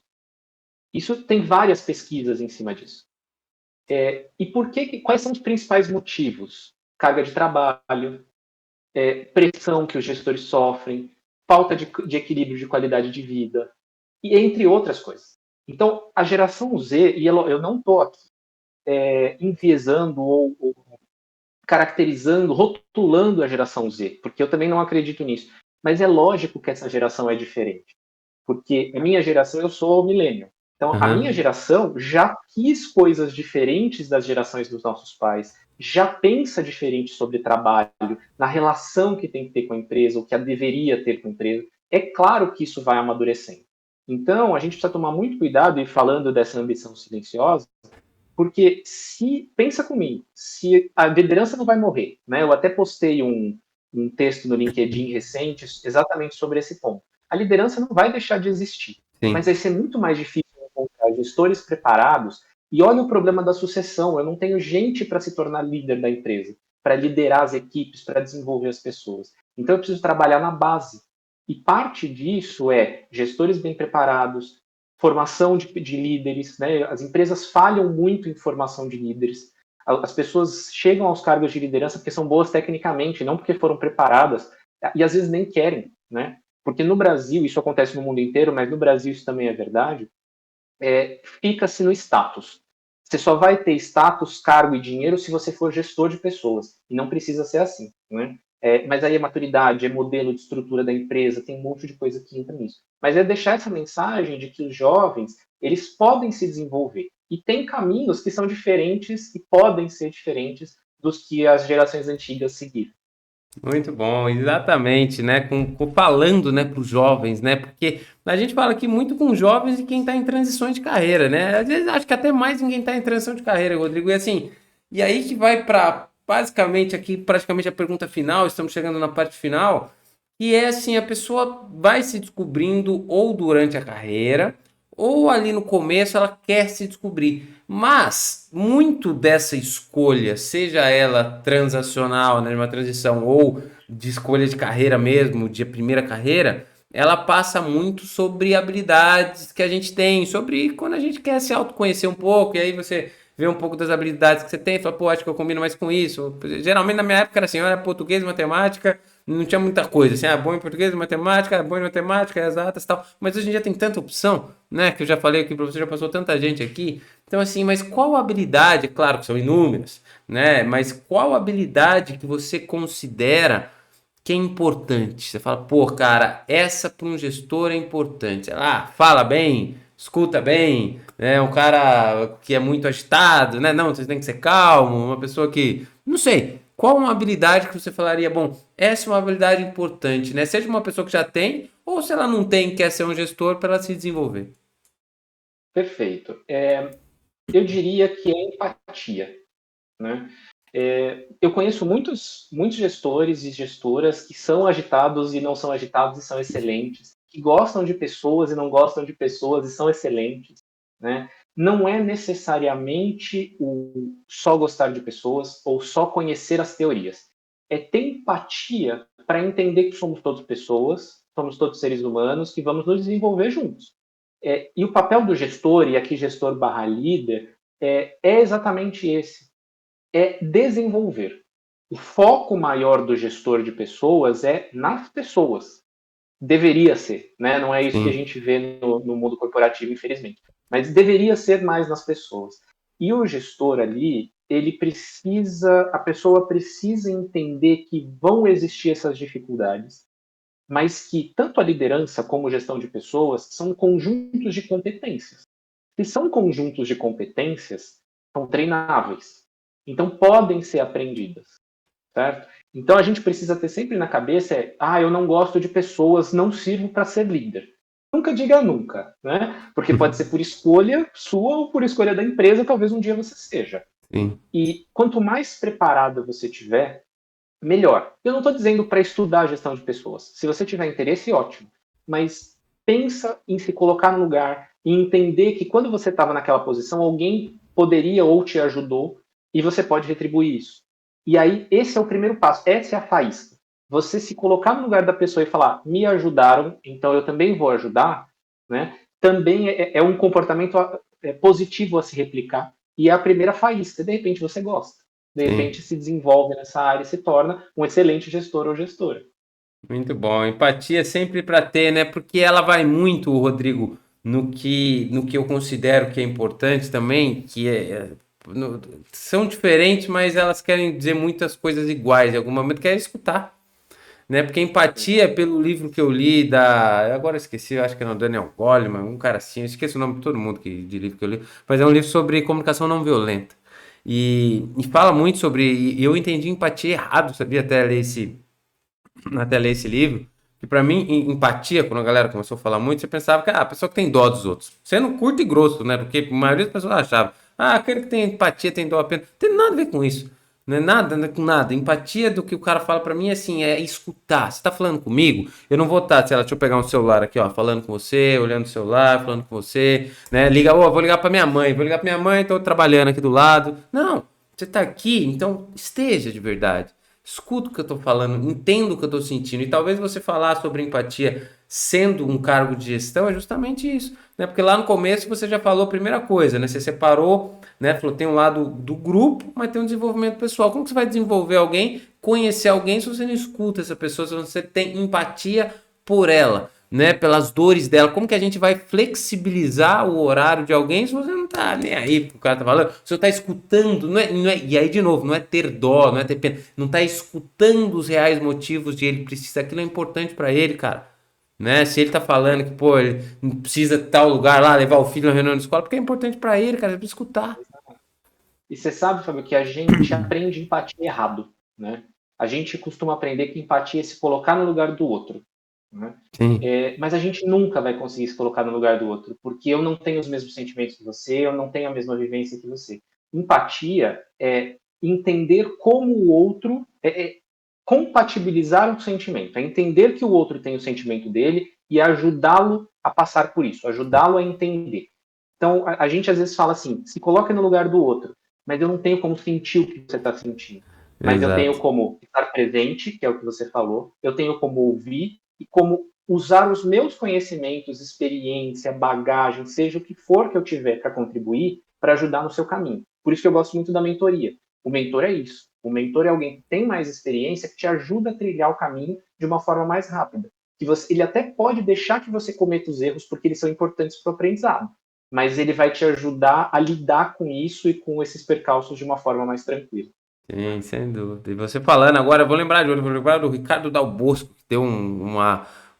Isso tem várias pesquisas em cima disso. E quais são os principais motivos? Carga de trabalho, pressão que os gestores sofrem, falta de equilíbrio de qualidade de vida, e entre outras coisas. Então, a geração Z, e eu não estou aqui enviesando ou caracterizando, rotulando a geração Z, porque eu também não acredito nisso. Mas é lógico que essa geração é diferente. Porque a minha geração, eu sou milênio. Então, a minha Aham. geração já quis coisas diferentes das gerações dos nossos pais, já pensa diferente sobre trabalho, na relação que tem que ter com a empresa, o que a deveria ter com a empresa. É claro que isso vai amadurecendo. Então, a gente precisa tomar muito cuidado, e falando dessa ambição silenciosa, porque pensa comigo, se a liderança não vai morrer, né? Eu até postei um texto no LinkedIn recente exatamente sobre esse ponto. A liderança não vai deixar de existir, mas Sim. vai ser muito mais difícil encontrar gestores preparados. E olha o problema da sucessão. Eu não tenho gente para se tornar líder da empresa, para liderar as equipes, para desenvolver as pessoas. Então eu preciso trabalhar na base. E parte disso é gestores bem preparados, formação de líderes, né? As empresas falham muito em formação de líderes. As pessoas chegam aos cargos de liderança porque são boas tecnicamente, não porque foram preparadas, e às vezes nem querem, né? Porque no Brasil, isso acontece no mundo inteiro, mas no Brasil isso também é verdade, fica-se no status. Você só vai ter status, cargo e dinheiro se você for gestor de pessoas. E não precisa ser assim, né? Mas aí é maturidade, é modelo de estrutura da empresa, tem um monte de coisa que entra nisso. Mas é deixar essa mensagem de que os jovens, eles podem se desenvolver. E tem caminhos que são diferentes e podem ser diferentes dos que as gerações antigas seguiram. Muito bom, exatamente, né? Falando, né, para os jovens, né? Porque a gente fala aqui muito com jovens e quem está em transições de carreira, né? Às vezes acho que até mais em quem está em transição de carreira, Rodrigo. E assim, e aí que vai para basicamente aqui, praticamente a pergunta final, estamos chegando na parte final, que é assim, a pessoa vai se descobrindo ou durante a carreira, ou ali no começo ela quer se descobrir. Mas muito dessa escolha, seja ela transacional, né, de uma transição, ou de escolha de carreira mesmo, de primeira carreira, ela passa muito sobre habilidades que a gente tem, sobre quando a gente quer se autoconhecer um pouco, e aí você vê um pouco das habilidades que você tem, e fala, pô, acho que eu combino mais com isso. Geralmente na minha época era assim, eu era português, matemática, não tinha muita coisa, assim, bom em português, matemática, bom em matemática, exatas e tal. Mas hoje em dia tem tanta opção, né, que eu já falei aqui para você, já passou tanta gente aqui. Então, assim, mas qual habilidade, claro que são inúmeras, né, mas qual habilidade que você considera que é importante? Você fala, pô, cara, essa para um gestor é importante. Sei lá, fala bem, escuta bem, né? Um cara que é muito agitado, né? Não, você tem que ser calmo, uma pessoa que. Não sei. Qual uma habilidade que você falaria, bom, essa é uma habilidade importante, né? Seja uma pessoa que já tem, ou se ela não tem, quer ser um gestor para ela se desenvolver. Perfeito. Eu diria que é empatia, né? Eu conheço muitos gestores e gestoras que são agitados e não são agitados e são excelentes, que gostam de pessoas e não gostam de pessoas e são excelentes, né? Não é necessariamente o só gostar de pessoas ou só conhecer as teorias. É ter empatia para entender que somos todos pessoas, somos todos seres humanos que vamos nos desenvolver juntos. E o papel do gestor, e aqui gestor barra líder, é exatamente esse, é desenvolver. O foco maior do gestor de pessoas é nas pessoas. Deveria ser, né? Não é isso que a Sim. gente vê no mundo corporativo, infelizmente. Mas deveria ser mais nas pessoas. E o gestor ali, a pessoa precisa entender que vão existir essas dificuldades, mas que tanto a liderança como a gestão de pessoas são conjuntos de competências. Se são conjuntos de competências, são treináveis. Então podem ser aprendidas, certo? Então a gente precisa ter sempre na cabeça eu não gosto de pessoas, não sirvo para ser líder. Nunca diga nunca, né? Porque pode ser por escolha sua ou por escolha da empresa, talvez um dia você seja. Sim. E quanto mais preparada você tiver, melhor. Eu não estou dizendo para estudar a gestão de pessoas. Se você tiver interesse, ótimo. Mas pensa em se colocar no lugar e entender que quando você estava naquela posição, alguém poderia ou te ajudou e você pode retribuir isso. E aí, esse é o primeiro passo. Essa é a faísca. Você se colocar no lugar da pessoa e falar, me ajudaram, então eu também vou ajudar, né? Também é um comportamento positivo a se replicar. E é a primeira faísca. De repente, você gosta. De Sim. repente, se desenvolve nessa área e se torna um excelente gestor ou gestora. Muito bom. Empatia sempre para ter, né? Porque ela vai muito, Rodrigo, no que eu considero que é importante também, são diferentes, mas elas querem dizer muitas coisas iguais. Em algum momento querem escutar, né? Porque empatia, pelo livro que eu li agora eu esqueci, eu acho que é o Daniel Goleman, um cara assim, eu esqueço o nome de todo mundo de livro que eu li, mas é um livro sobre comunicação não violenta. E fala muito sobre. E eu entendi empatia errado, sabia? Até ler esse livro, que pra mim, empatia, quando a galera começou a falar muito, você pensava que a pessoa que tem dó dos outros. Sendo curto e grosso, né? Porque a maioria das pessoas achava, aquele que tem empatia tem dó apenas. Não tem nada a ver com isso. Não é nada com nada. Empatia do que o cara fala pra mim é assim, é escutar. Você tá falando comigo? Eu não vou estar, sei lá, deixa eu pegar um celular aqui, ó, falando com você, olhando o celular, falando com você, né? Vou ligar pra minha mãe, tô trabalhando aqui do lado. Não, você tá aqui, então esteja de verdade. Escuta o que eu tô falando, entenda o que eu tô sentindo. E talvez você falar sobre empatia sendo um cargo de gestão é justamente isso, né? Porque lá no começo você já falou a primeira coisa, né? Você separou, né? Falou, tem um lado do grupo, mas tem um desenvolvimento pessoal. Como que você vai desenvolver alguém, conhecer alguém se você não escuta essa pessoa, se você tem empatia por ela, né? Pelas dores dela. Como que a gente vai flexibilizar o horário de alguém se você não tá nem aí pro que o cara tá falando? Se você tá escutando, e aí de novo, não é ter dó, não é ter pena, não tá escutando os reais motivos de ele precisa, aquilo é importante para ele, cara. Né? Se ele tá falando que, pô, ele não precisa de tal lugar lá, levar o filho na reunião de escola, porque é importante para ele, cara, é pra escutar. E você sabe, Fábio, que a gente aprende empatia errado, né? A gente costuma aprender que empatia é se colocar no lugar do outro, né? Sim, Mas a gente nunca vai conseguir se colocar no lugar do outro, porque eu não tenho os mesmos sentimentos que você, eu não tenho a mesma vivência que você. Empatia é entender como o outro, compatibilizar o sentimento, é entender que o outro tem o sentimento dele e ajudá-lo a passar por isso, ajudá-lo a entender. Então, a gente às vezes fala assim, se coloca no lugar do outro, mas eu não tenho como sentir o que você está sentindo. Mas eu tenho exato. como estar presente, que é o que você falou, eu tenho como ouvir e como usar os meus conhecimentos, experiência, bagagem, seja o que for que eu tiver para contribuir, para ajudar no seu caminho. Por isso que eu gosto muito da mentoria. O mentor é isso. O mentor é alguém que tem mais experiência, que te ajuda a trilhar o caminho de uma forma mais rápida. Ele até pode deixar que você cometa os erros, porque eles são importantes para o aprendizado, mas ele vai te ajudar a lidar com isso e com esses percalços de uma forma mais tranquila. Sim, sem dúvida. E você falando agora, vou lembrar do Ricardo Dal Bosco, que deu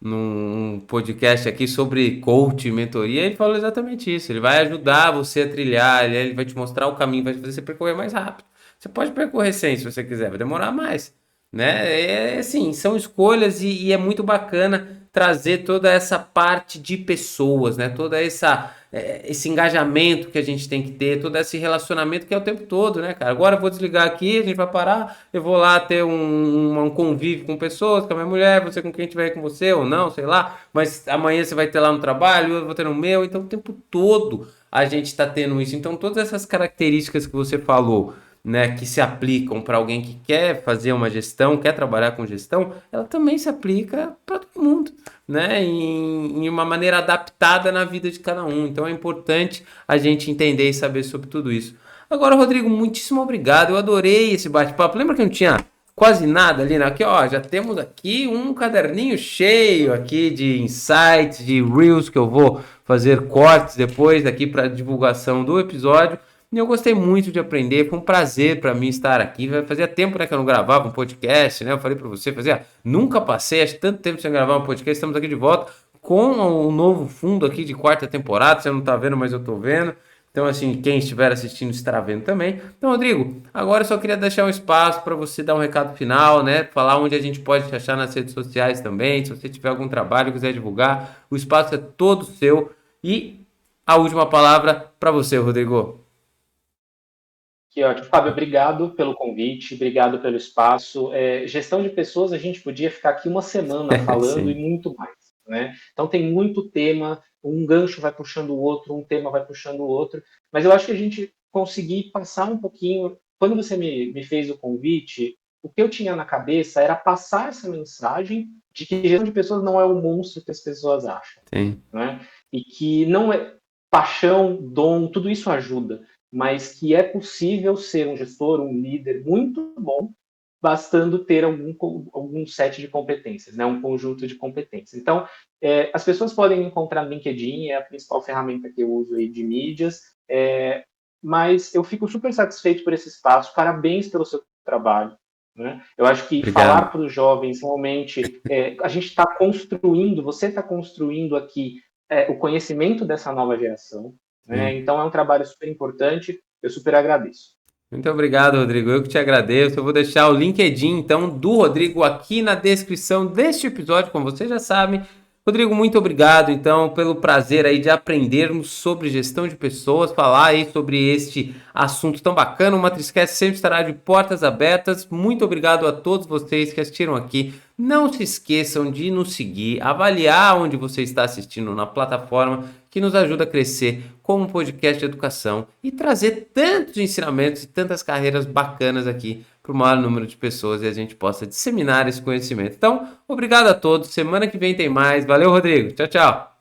num podcast aqui sobre coach e mentoria, ele falou exatamente isso. Ele vai ajudar você a trilhar, ele vai te mostrar o caminho, vai fazer você percorrer mais rápido. Você pode percorrer sem, se você quiser, vai demorar mais, né? Assim, são escolhas e é muito bacana trazer toda essa parte de pessoas, né? Toda esse engajamento que a gente tem que ter, todo esse relacionamento que é o tempo todo, né, cara? Agora eu vou desligar aqui, a gente vai parar, eu vou lá ter um convívio com pessoas, com a minha mulher, você com quem tiver aí com você ou não, sei lá, mas amanhã você vai ter lá no trabalho, eu vou ter no meu, então o tempo todo a gente está tendo isso. Então todas essas características que você falou, né, que se aplicam para alguém que quer fazer uma gestão, quer trabalhar com gestão, ela também se aplica para todo mundo, né, em uma maneira adaptada na vida de cada um. Então é importante a gente entender e saber sobre tudo isso. Agora, Rodrigo, muitíssimo obrigado. Eu adorei esse bate-papo. Lembra que não tinha quase nada ali, né? Aqui, ó, já temos aqui um caderninho cheio aqui de insights, de reels que eu vou fazer cortes depois daqui para divulgação do episódio. E eu gostei muito de aprender, foi um prazer para mim estar aqui. Fazia tempo, né, que eu não gravava um podcast, né? Eu falei para você, nunca passei, acho tanto tempo sem gravar um podcast. Estamos aqui de volta com um novo fundo aqui de quarta temporada. Você não tá vendo, mas eu tô vendo. Então, assim, quem estiver assistindo estará vendo também. Então, Rodrigo, agora eu só queria deixar um espaço para você dar um recado final, né? Falar onde a gente pode te achar nas redes sociais também. Se você tiver algum trabalho, quiser divulgar, o espaço é todo seu. E a última palavra para você, Rodrigo. Que ótimo. Fábio, obrigado pelo convite, obrigado pelo espaço. Gestão de pessoas, a gente podia ficar aqui uma semana falando e muito mais, né? Então tem muito tema, um gancho vai puxando o outro, um tema vai puxando o outro, mas eu acho que a gente conseguir passar um pouquinho. Quando você me fez o convite, o que eu tinha na cabeça era passar essa mensagem de que gestão de pessoas não é o monstro que as pessoas acham, Sim. né? E que não é paixão, dom, tudo isso ajuda, mas que é possível ser um gestor, um líder muito bom, bastando ter algum set de competências, né? Um conjunto de competências. Então, as pessoas podem me encontrar no LinkedIn, é a principal ferramenta que eu uso aí de mídias, mas eu fico super satisfeito por esse espaço, parabéns pelo seu trabalho. Né? Eu acho que Obrigado. Falar para os jovens, realmente, a gente está construindo, você está construindo aqui o conhecimento dessa nova geração, né? Então é um trabalho super importante, eu super agradeço. Muito obrigado, Rodrigo. Eu que te agradeço. Eu vou deixar o LinkedIn, então, do Rodrigo aqui na descrição deste episódio, como vocês já sabem. Rodrigo, muito obrigado, então, pelo prazer aí de aprendermos sobre gestão de pessoas, falar aí sobre este assunto tão bacana. O Matrixcast sempre estará de portas abertas. Muito obrigado a todos vocês que assistiram aqui. Não se esqueçam de nos seguir, avaliar onde você está assistindo na plataforma, que nos ajuda a crescer como um podcast de educação e trazer tantos ensinamentos e tantas carreiras bacanas aqui para o maior número de pessoas e a gente possa disseminar esse conhecimento. Então, obrigado a todos. Semana que vem tem mais. Valeu, Rodrigo. Tchau, tchau.